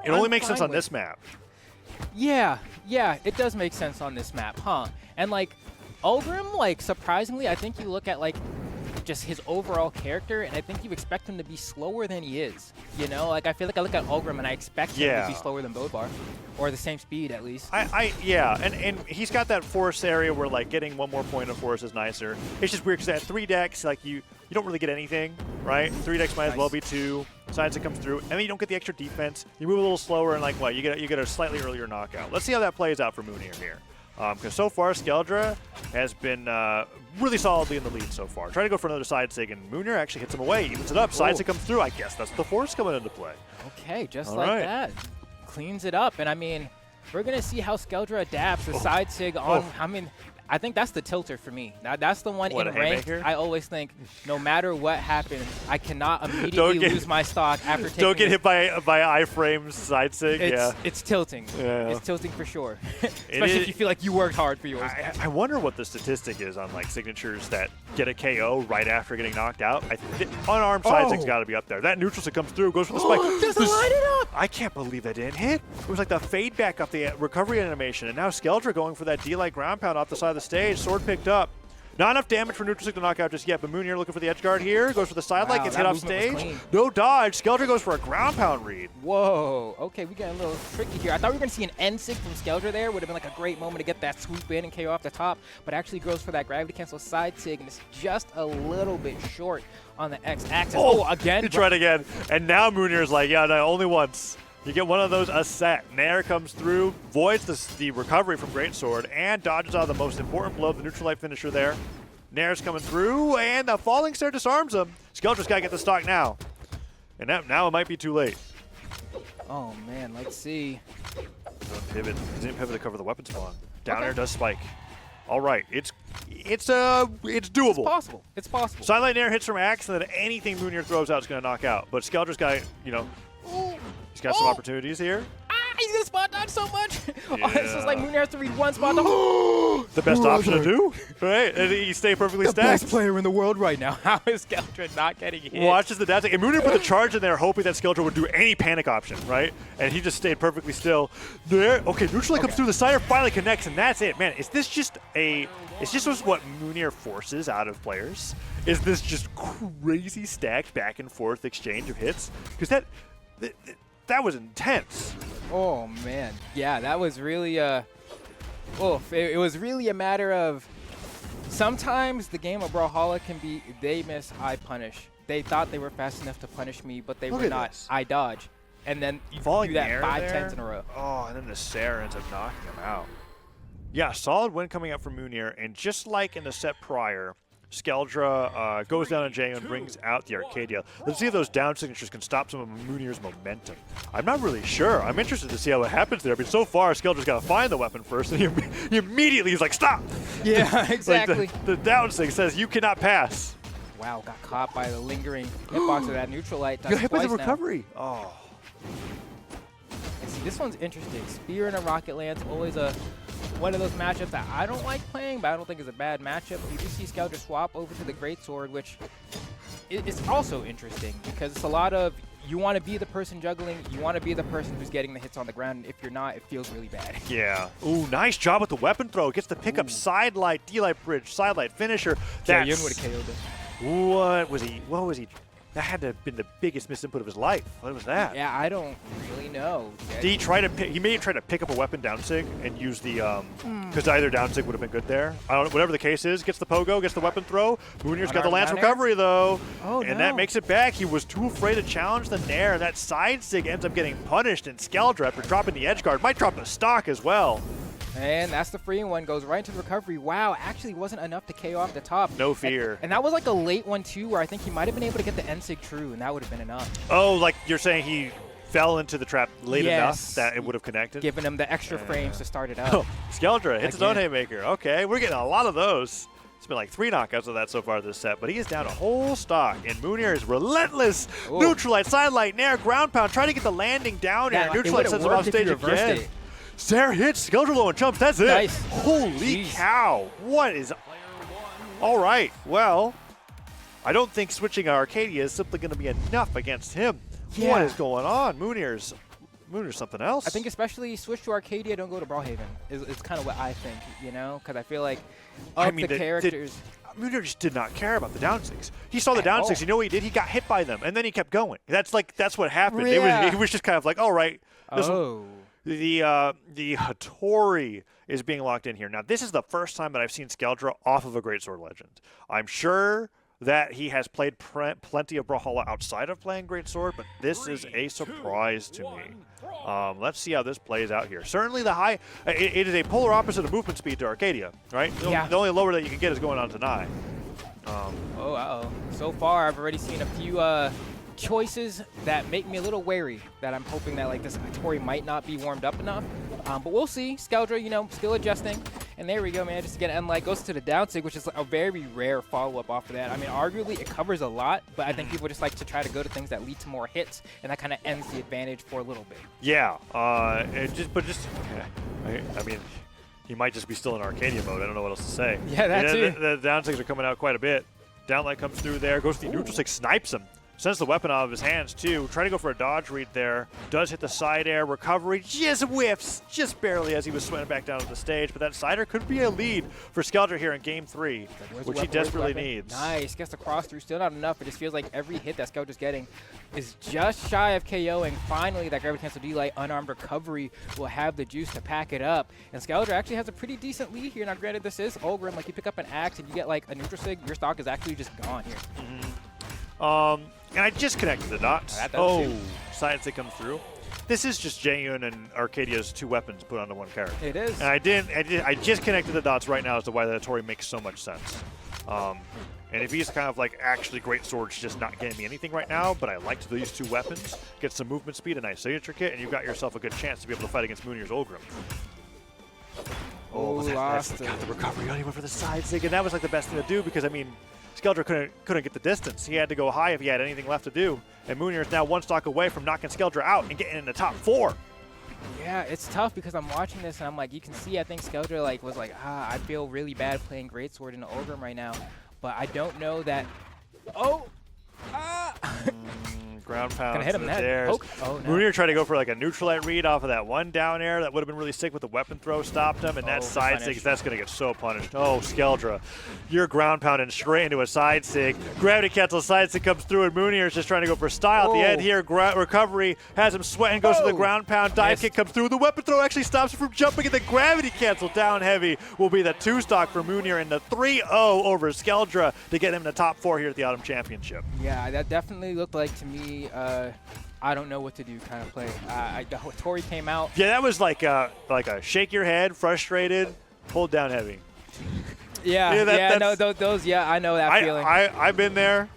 It only makes sense on this map. Yeah, it does make sense on this map, huh? And like, Ulgrim, like surprisingly, I think you look at like just his overall character, and I think you expect him to be slower than he is. You know, like I feel like I look at Ulgrim and I expect him to be slower than Bodvar, or the same speed at least. Yeah, and he's got that force area where like getting one more point of force is nicer. It's just weird because at 3 decks, like you don't really get anything, right? 3 decks might as well be 2. Sides that comes through, and then you don't get the extra defense. You move a little slower, and like what, you get a slightly earlier knockout. Let's see how that plays out for Mounir here. Because so far, Skeldra has been really solidly in the lead so far. Trying to go for another side sig, and Mounir actually hits him away, evens it up. Side sig comes through. I guess that's the force coming into play. Okay, just like that. Cleans it up, and I mean, we're going to see how Skeldra adapts the side sig on, I mean, I think that's the tilter for me. Now, that's the one in ranked. I always think, no matter what happens, I cannot immediately lose my stock after taking. Don't get hit by iframe's side sig. It's tilting. Yeah. It's tilting for sure. Especially if you feel like you worked hard for yours. I wonder what the statistic is on like signatures that get a KO right after getting knocked out. Unarmed side sig's got to be up there. That neutral sig comes through, goes for the spike. Doesn't line it up. I can't believe that didn't hit. It was like the fade back up the recovery animation, and now Skeldra going for that D-like ground pound off the side of the stage. Sword picked up. Not enough damage for neutral sig to knock out just yet, but Mounir looking for the edge guard here. Goes for the side light, gets hit off stage. No dodge. Skeldra goes for a ground pound read. Whoa. Okay, we got a little tricky here. I thought we were going to see an end sig from Skeldra there. Would have been like a great moment to get that swoop in and KO off the top, but actually goes for that gravity cancel side sig, and it's just a little bit short on the X-axis. Oh, again. He tried again. And now Mounir's like, yeah, no, only once. You get one of those a set. Nair comes through, voids the recovery from Greatsword, and dodges out the most important blow, the neutral light finisher there. Nair's coming through, and the falling stare disarms him. Skeldra's got to get the stock now. And now it might be too late. Oh, man, let's see. Pivot. He didn't pivot to cover the weapon spawn. Down air does spike. All right, it's doable. It's possible. It's possible. Silent Nair hits from Axe, and then anything Mounir throws out is going to knock out. But Skeldra's got, he's got some opportunities here. He's going to spot dodge so much. Yeah. It's just like Mounir has to read one spot dodge. The best option to do, right? And he stay perfectly stacked. The best player in the world right now. How is Skeldra not getting hit? Watches the dancing. And Mounir put the charge in there hoping that Skeldra would do any panic option, right? And he just stayed perfectly still. There. Okay, neutral comes through. The cider finally connects, and that's it. Man, is this just what Mounir forces out of players? Is this just crazy stacked back and forth exchange of hits? Because that was intense. Oh, man. Yeah, that was really it was really a matter of sometimes the game of Brawlhalla can be, they miss, I punish. They thought they were fast enough to punish me, but they were not. I dodge. And then you do that 5 10s in a row. Oh, and then the Sarah ends up knocking him out. Yeah, solid win coming up from Mounir, and just like in the set prior, Skeldra goes down to Jango and brings out the Arcadia. Let's see if those down signatures can stop some of Mounir's momentum. I'm not really sure. I'm interested to see how it happens there. But so far, Skeldra's got to find the weapon first, and he immediately is like, stop! Yeah, exactly. Like the down sig says, you cannot pass. Wow, got caught by the lingering hitbox of that neutral light. You got hit by the recovery. Oh. And see, this one's interesting. Spear and a rocket lance, always one of those matchups that I don't like playing, but I don't think is a bad matchup. You do see Skeldra swap over to the Greatsword, which is also interesting because it's a lot of you want to be the person juggling, you want to be the person who's getting the hits on the ground. If you're not, it feels really bad. Yeah. Ooh, nice job with the weapon throw. Gets the pick up side light, D-light bridge, side light finisher. Yun would have KO'd him. What was he? That had to have been the biggest misinput of his life. What was that? Yeah, I don't really know. Did he try to he may have tried to pick up a weapon down sig and use the because either down sig would have been good there. I don't know, whatever the case is, gets the pogo, gets the weapon throw. Mounir's got the lance recovery though. And that makes it back. He was too afraid to challenge the Nair, and that side sig ends up getting punished, and Skeldra, after dropping the edge guard, might drop the stock as well. And that's the freeing one, goes right into the recovery. Wow, actually wasn't enough to KO off the top. No fear. And that was like a late one too, where I think he might have been able to get the N-Sig true, and that would have been enough. Oh, like you're saying he fell into the trap late enough that it would have connected? Giving him the extra frames to start it up. Oh, Skeldra hits his own haymaker. Okay, we're getting a lot of those. It's been like 3 knockouts of that so far this set, but he is down a whole stock, and Mounir is relentless. Neutral light, side light, Nair, ground pound, trying to get the landing down here. Neutral light sends him off stage again. Sarah hits, Skeldra low and jumps, that's it. Nice. Holy cow. What is... All right, well, I don't think switching Arcadia is simply going to be enough against him. What is going on? Mounir's Mounir's something else. I think especially switch to Arcadia, don't go to Brawlhaven. Is kind of what I think, you know, because I feel like the characters. Mounir just did not care about the down 6. He saw the down 6. You know what he did? He got hit by them, and then he kept going. That's what happened. Yeah. It was just kind of like, all right. Oh. The Hattori is being locked in here. Now, this is the first time that I've seen Skeldra off of a Greatsword Legend. I'm sure that he has played plenty of Brawlhalla outside of playing Greatsword, but this is a surprise to me. Let's see how this plays out here. Certainly the high, it is a polar opposite of movement speed to Arcadia, right? Yeah. The only lower that you can get is going on to Nye. So far, I've already seen a few choices that make me a little wary, that I'm hoping that like this Hattori might not be warmed up enough. But we'll see. Skeldra, you know, still adjusting. And there we go, man. Just again, and like goes to the down sig, which is a very rare follow-up off of that. I mean, arguably it covers a lot, but I think people just like to try to go to things that lead to more hits, and that kind of ends the advantage for a little bit. Yeah. I mean, he might just be still in Arcadia mode. I don't know what else to say. Yeah, that too. The down sigs are coming out quite a bit. Downlight comes through there, goes to the neutral sig, snipes him. Sends the weapon out of his hands, too. Trying to go for a dodge read there. Does hit the side air. Recovery just whiffs, just barely as he was sweating back down to the stage. But that side air could be a lead for Skeldra here in Game 3, which he desperately needs. Nice. Gets the cross through. Still not enough. It just feels like every hit that Skeldra's getting is just shy of KOing. Finally, that Gravity Cancel D-Light unarmed recovery will have the juice to pack it up. And Skeldra actually has a pretty decent lead here. Now, granted, this is Ogrim. Like, you pick up an axe and you get, like, a neutral sig, your stock is actually just gone here. And I just connected the dots. Side stick comes through. This is just Jaehyun and Arcadia's 2 weapons put onto one character. It is. And I just connected the dots right now as to why the Hattori makes so much sense. And if he's kind of like, actually Great Sword's just not getting me anything right now, but I liked these 2 weapons, get some movement speed, a nice signature kit, and you've got yourself a good chance to be able to fight against Mounir's Ogrim. Lost got the recovery on. He went for the side sig, and that was like the best thing to do because, I mean, Skeldra couldn't get the distance. He had to go high if he had anything left to do. And Mounir is now 1 stock away from knocking Skeldra out and getting in the top 4. Yeah, it's tough because I'm watching this and I'm like, you can see, I think Skeldra was like, I feel really bad playing Greatsword in the Ogrim right now. But I don't know that. Ground pound. Gonna hit him there. Oh, no. Mounir tried to go for like a neutralite read off of that one down air. That would have been really sick, with the weapon throw stopped him, and that side sig, that's going to get so punished. Oh, Skeldra, you're ground pounding straight into a side sig. Gravity cancel side sig comes through, and Mounir is just trying to go for style at the end here. Recovery has him sweating, goes to the ground pound. Dive kick comes through. The weapon throw actually stops him from jumping, and the gravity cancel down heavy will be the 2 stock for Mounir, and the 3-0 over Skeldra to get him in the top 4 here at the Autumn Championship. Yeah, that definitely looked like to me, I don't know what to do kind of play. The Hattori came out. Yeah, that was like a shake your head, frustrated, hold down heavy. Yeah, I know that feeling. I've been there.